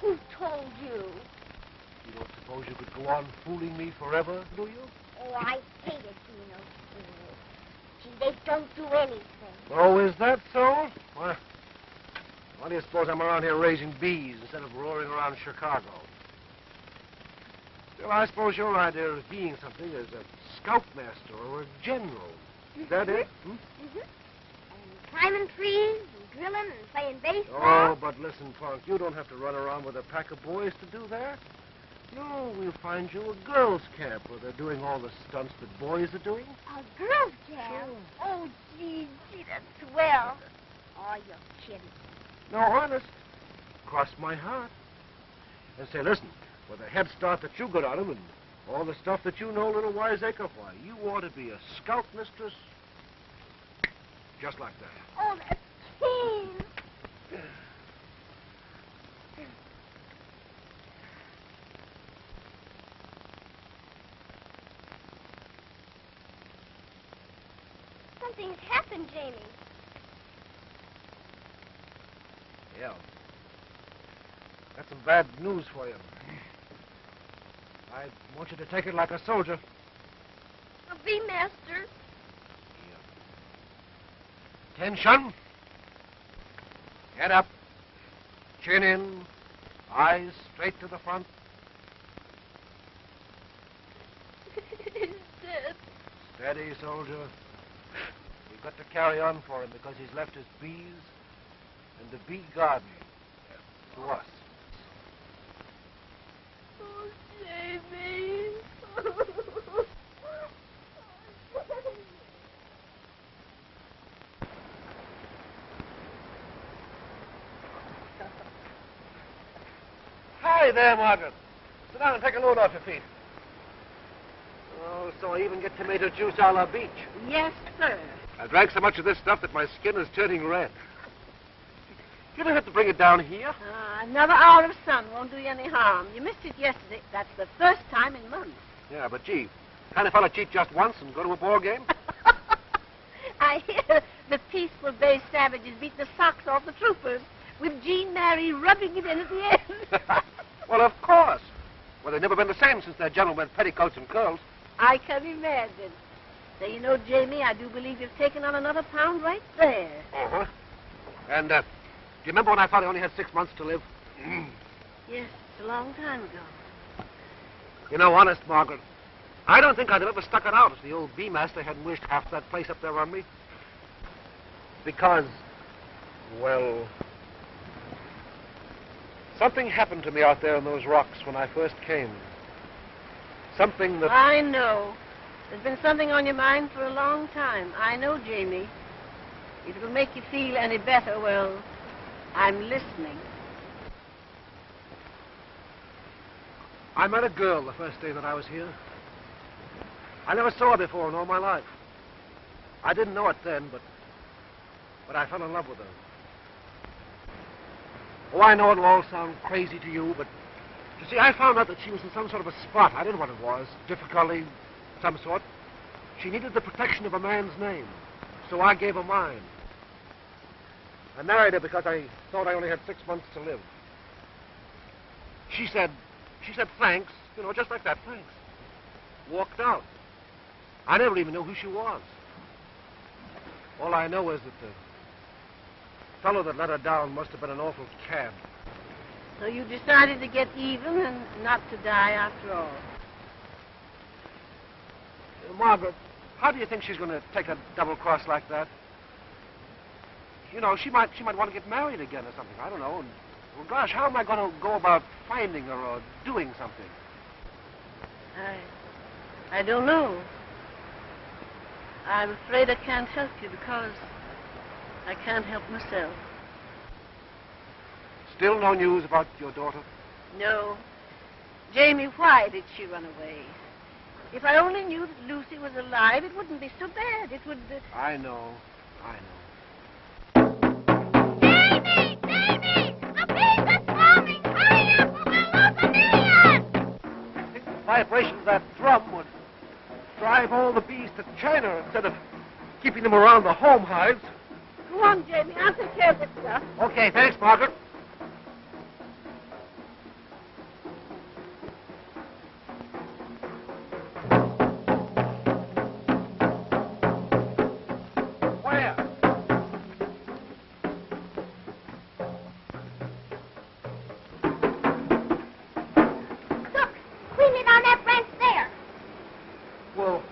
Who told you? You don't suppose you could go on fooling me forever, do you? Oh, I hate it, Gino. Gee, they don't do anything. Oh, is that so? Well, why do you suppose I'm around here raising bees instead of roaring around Chicago? Still, I suppose your idea of being something is a scoutmaster or a general. Is that it? Hmm? Mm-hmm. And climbing trees and drilling and playing baseball. Oh, but listen, Punk, you don't have to run around with a pack of boys to do that. No, we'll find you a girls' camp where they're doing all the stunts that boys are doing. A girls' camp? Sure. Oh, gee, that's swell. Oh, you're kidding. No, honest. Cross my heart. And say, listen, with the head start that you got on him and all the stuff that you know, little wiseacre, why, you ought to be a scout mistress just like that. Oh, that's keen. Something's happened, Jamie. Yeah. That's some bad news for you. I want you to take it like a soldier. A bee master. Attention. Head up. Chin in. Eyes straight to the front. He's dead. Steady, soldier. We've got to carry on for him because he's left his bees and the bee garden to us. Oh, Jamie. Hi there, Margaret. Sit down and take a load off your feet. Oh, so I even get tomato juice a la beach. Yes, sir. I drank so much of this stuff that my skin is turning red. You don't have to bring it down here. Another hour of sun won't do you any harm. You missed it yesterday. That's the first time in months. Yeah, but gee, kind of fella cheat just once and go to a ball game? I hear the peaceful Bay savages beat the socks off the troopers with Jean Mary rubbing it in at the end. Well, of course. Well, they've never been the same since their general went petticoats and curls. I can imagine. So, you know, Jamie, I do believe you've taken on another pound right there. Uh-huh. And, do you remember when I thought I only had 6 months to live? Yes, it's a long time ago. You know, honest, Margaret, I don't think I'd have ever stuck it out if the old bee master hadn't wished half that place up there on me. Because, well, something happened to me out there in those rocks when I first came. Something that... I know. There's been something on your mind for a long time. I know, Jamie. If it'll make you feel any better, well, I'm listening. I met a girl the first day that I was here. I never saw her before in all my life. I didn't know it then, but I fell in love with her. Oh, I know it'll all sound crazy to you, but you see, I found out that she was in some sort of a spot. I didn't know what it was. Difficulty, some sort. She needed the protection of a man's name, so I gave her mine. I married her because I thought I only had 6 months to live. She said thanks, just like that, thanks. Walked out. I never even knew who she was. All I know is that the fellow that let her down must have been an awful cad. So you decided to get even and not to die after all. Margaret, how do you think she's going to take a double cross like that? She might want to get married again or something. I don't know. And, well, gosh, how am I going to go about finding her or doing something? I don't know. I'm afraid I can't help you because I can't help myself. Still no news about your daughter? No. Jamie, why did she run away? If I only knew that Lucy was alive, it wouldn't be so bad. It would... I know. Jamie! Jamie! A beast is swarming! Hurry up or we'll lose a million! I think the vibration of that drum would drive all the bees to China instead of keeping them around the home hives. Go on, Jamie. I'll take care of this stuff. Okay, thanks, Margaret.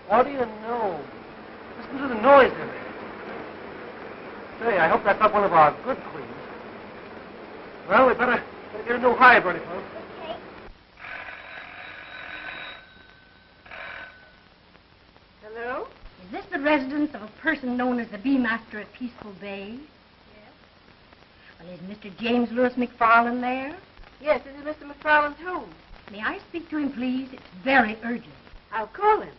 What do you know? Listen to the noise in there. Say, I hope that's not one of our good queens. Well, we better get a new hive ready for them. Okay. Hello? Is this the residence of a person known as the Bee Master at Peaceful Bay? Yes. Well, is Mr. James Lewis McFarlane there? Yes, this is Mr. McFarlane's home. May I speak to him, please? It's very urgent. I'll call him.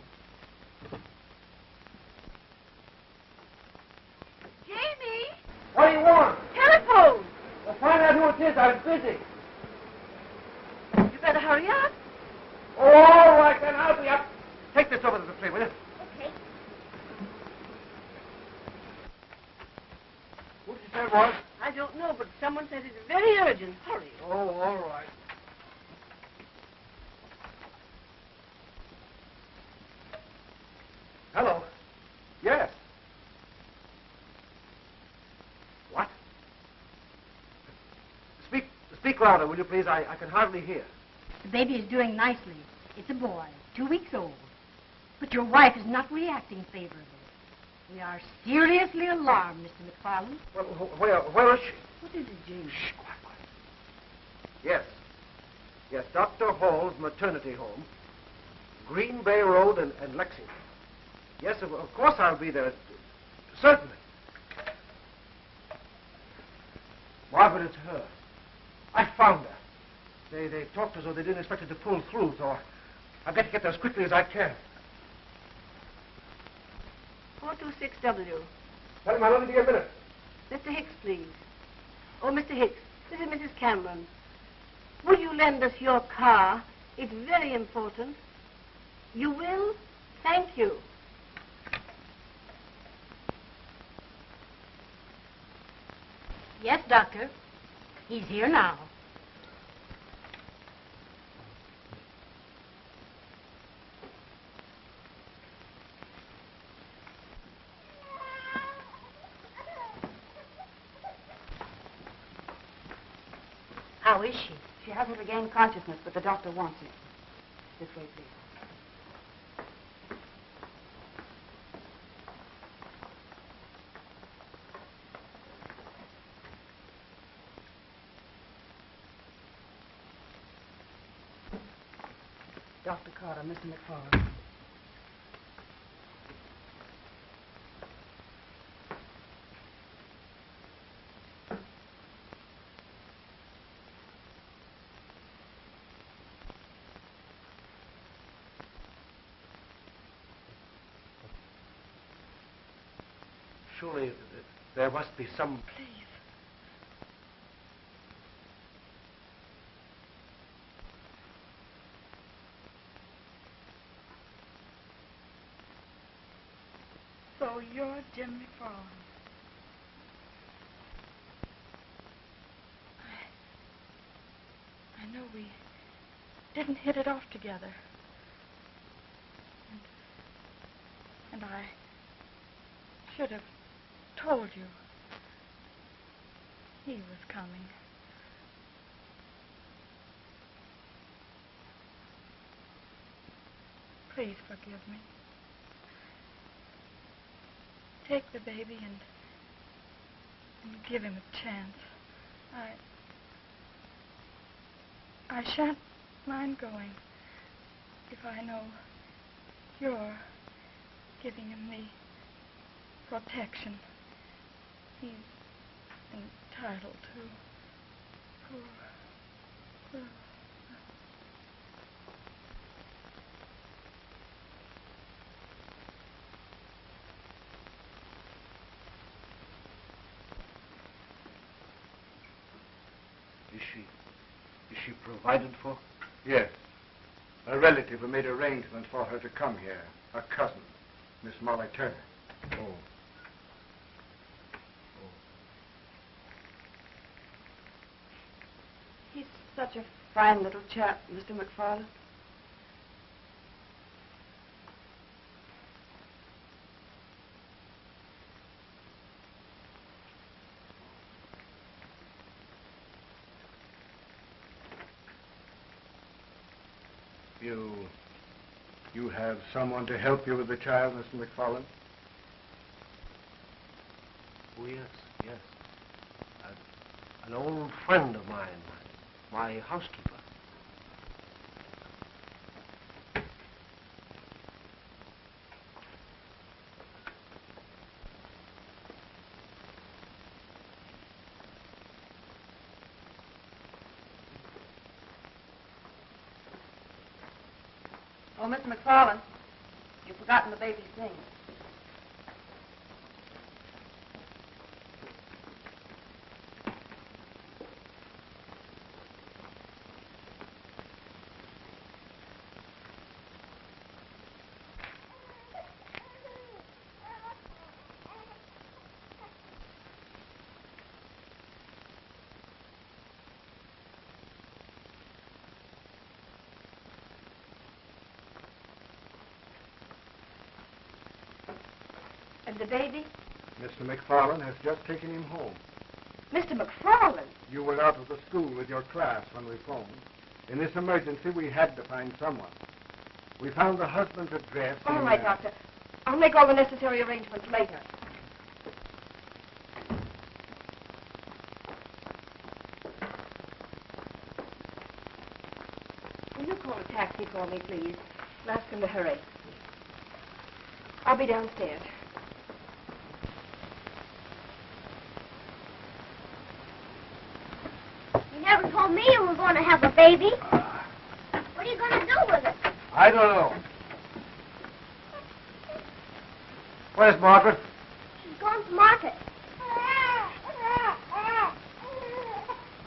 Jamie! What do you want? Telephone! Well, find out who it is. I'm busy. You better hurry up. Oh, all right, then. I'll be up. Take this over to the tree, will you? Okay. Who did you say it was? I don't know, but someone said it's very urgent. Hurry. Oh, all right. Hello. Yes. What? Speak louder, will you please? I can hardly hear. The baby is doing nicely. It's a boy, 2 weeks old. But your wife is not reacting favorably. We are seriously alarmed, Mr. McFarlane. Well, where is she? What is it, James? Shh, quiet. Yes. Yes, Dr. Hall's maternity home. Green Bay Road and Lexington. Yes, of course I'll be there. Certainly. Margaret, it's her. I found her. They talked as though they didn't expect it to pull through, so I've got to get there as quickly as I can. 426W. Tell him I'll only be a minute. Mr. Hicks, please. Oh, Mr. Hicks, this is Mrs. Cameron. Will you lend us your car? It's very important. You will? Thank you. Yes, Doctor. He's here now. How is she? She hasn't regained consciousness, but the doctor wants it. This way, please. Dr. Carter, Mr. McFarlane. surely there must be some... Please. So you're Jim McFarland. I know we didn't hit it off together. And I should have told you he was coming. Please forgive me. Take the baby and give him a chance. I shan't mind going if I know you're giving him the protection he's entitled to. Is she provided for? Yes. A relative who made arrangements for her to come here. A cousin, Miss Molly Turner. Oh. He's such a fine little chap, Mr. McFarland. You have someone to help you with the child, Mr. McFarland? Oh, yes. An old friend of mine, my housekeeper. Oh, Mr. McFarland, you've forgotten the baby's name. And the baby? Mr. McFarland has just taken him home. Mr. McFarland? You were out of the school with your class when we phoned. In this emergency, we had to find someone. We found the husband's address. All right, Doctor. I'll make all the necessary arrangements later. Will you call a taxi for me, please? And ask him to hurry. I'll be downstairs. You never told me you were going to have a baby. What are you going to do with it? I don't know. Where's Margaret? She's going to market.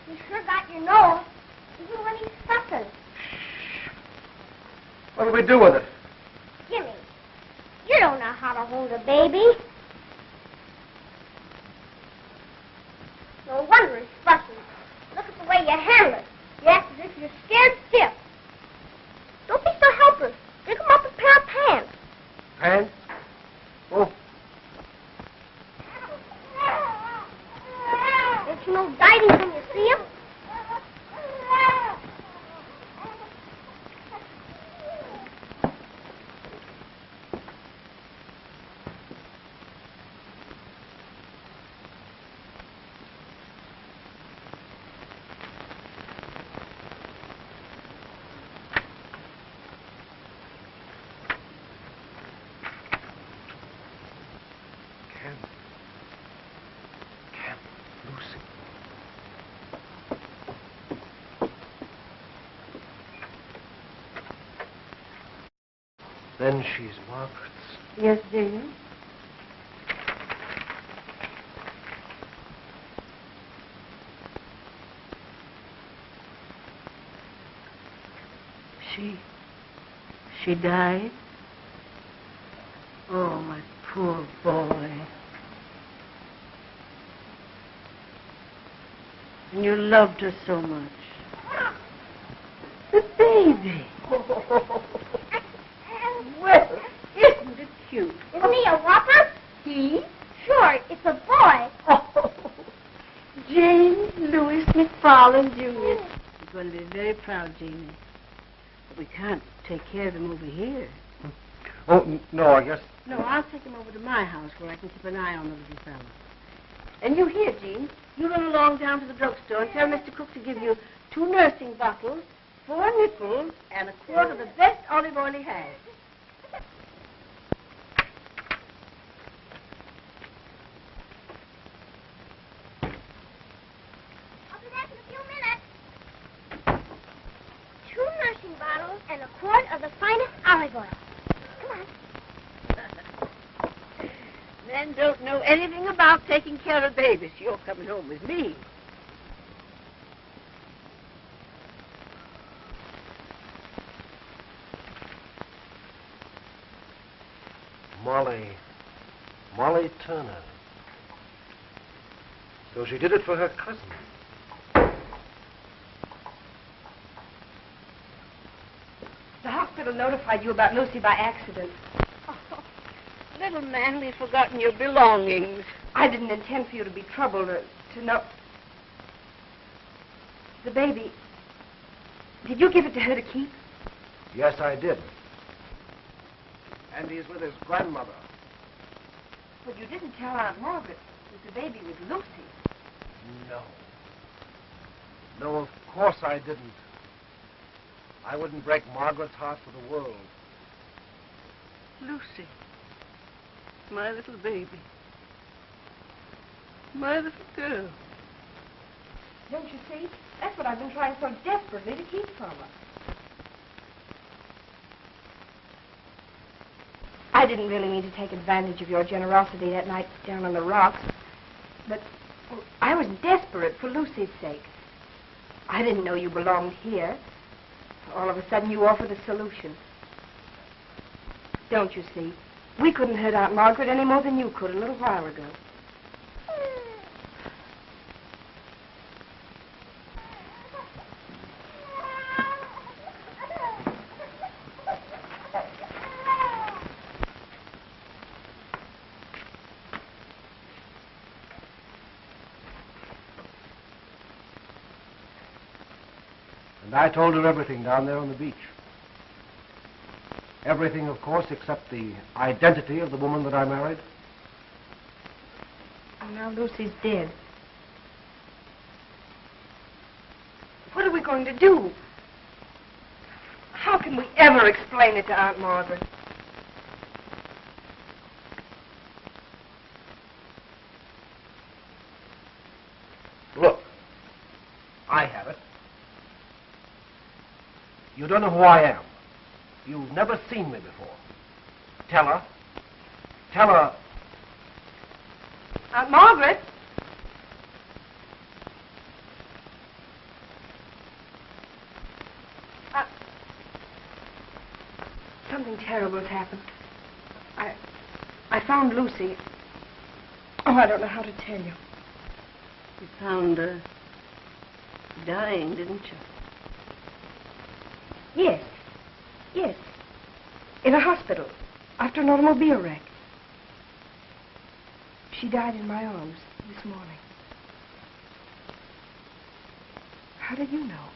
You sure got your nose. Even when he's fussing. What do we do with it? Jimmy, you don't know how to hold a baby. No wonder he's fussing. Look at the way you handle it. You act as if you're scared stiff. Don't be so helpless. Pick him up a pair of pants. Pants? Oh. Don't you know guiding when you see him? Lucy. Then she's Margaret's. Yes, Jane. She died? Oh, my poor boy. And you loved her so much. The baby. Well, isn't it cute? Isn't he a whopper? He? Sure, it's a boy. Oh, James Louis McFarland, Jr. He's going to be very proud, Jamie. But we can't take care of him over here. Oh, no, I guess. No, I'll take him over to my house where I can keep an eye on the little fellow. And you here, Jean. You run along down to the drugstore and tell Mr. Cook to give you 2 nursing bottles, 4 nickels, and a quart of the best olive oil he has. I'll be back in a few minutes. 2 nursing bottles and a quart of the finest olive oil. Come on. Men don't know anything about taking care of babies. You're coming home with me. Molly Turner. So she did it for her cousin. The hospital notified you about Lucy by accident. Oh, little man, we've forgotten your belongings. I didn't intend for you to be troubled or to know. The baby, did you give it to her to keep? Yes, I did. And he's with his grandmother. But you didn't tell Aunt Margaret that the baby was Lucy. No. No, of course I didn't. I wouldn't break Margaret's heart for the world. Lucy. My little baby. My little girl. Don't you see? That's what I've been trying so desperately to keep from her. I didn't really mean to take advantage of your generosity that night down on the rocks. But I was desperate for Lucy's sake. I didn't know you belonged here. All of a sudden, you offered a solution. Don't you see? We couldn't hurt Aunt Margaret any more than you could a little while ago. And I told her everything down there on the beach. Everything, of course, except the identity of the woman that I married. And now Lucy's dead. What are we going to do? How can we ever explain it to Aunt Margaret? Look, I have it. You don't know who I am. You've never seen me before. Tell her. Tell her. Aunt Margaret? Something terrible's happened. I found Lucy. Oh, I don't know how to tell you. You found her dying, didn't you? Yes. Yes. In a hospital. After an automobile wreck. She died in my arms this morning. How did you know?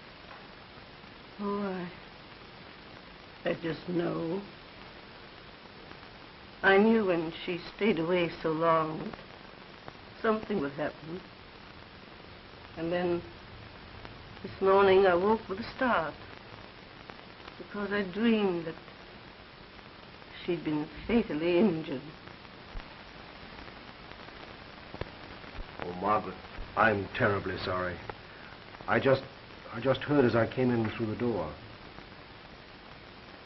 Oh, I just know. I knew when she stayed away so long that something would happen. And then this morning I woke with a start because I dreamed that she'd been fatally injured. Oh, Margaret, I'm terribly sorry. I just heard as I came in through the door.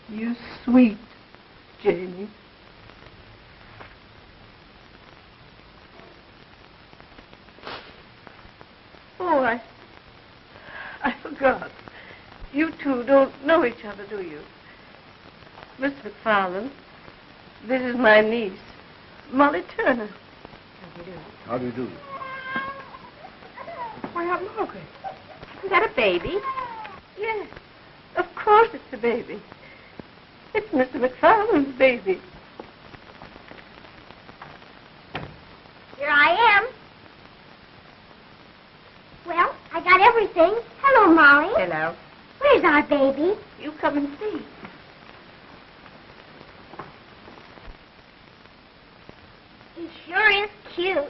You sweet Jamie. Oh, I forgot. You two don't know know each other, do you? Miss McFarland, this is my niece, Molly Turner. How do you do? Why, Aunt Margaret, is that a baby? Yes, of course it's a baby. It's Mr. McFarland's baby. Here I am. Well, I got everything. Hello, Molly. Hello. Where's our baby? You come and see. He sure is cute.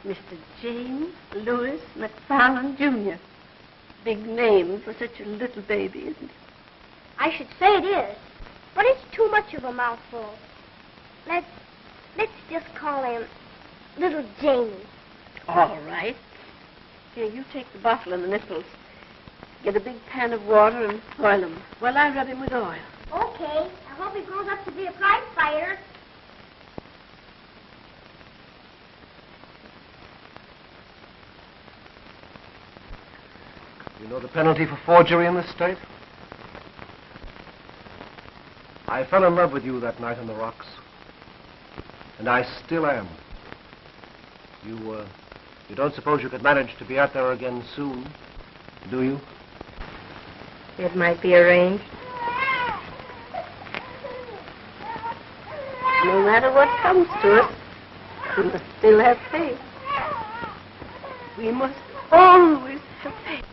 Mr. James Louis McFarland, Jr. Big name for such a little baby, isn't it? I should say it is, but it's too much of a mouthful. Let's just call him Little Jamie. All right. Here, you take the bottle and the nipples. Get a big pan of water and boil them while I rub him with oil. Okay. I hope he grows up to be a prize fighter. You know the penalty for forgery in this state? I fell in love with you that night on the rocks. And I still am. You don't suppose you could manage to be out there again soon, do you? It might be arranged. No matter what comes to it, we must still have faith. We must always have faith.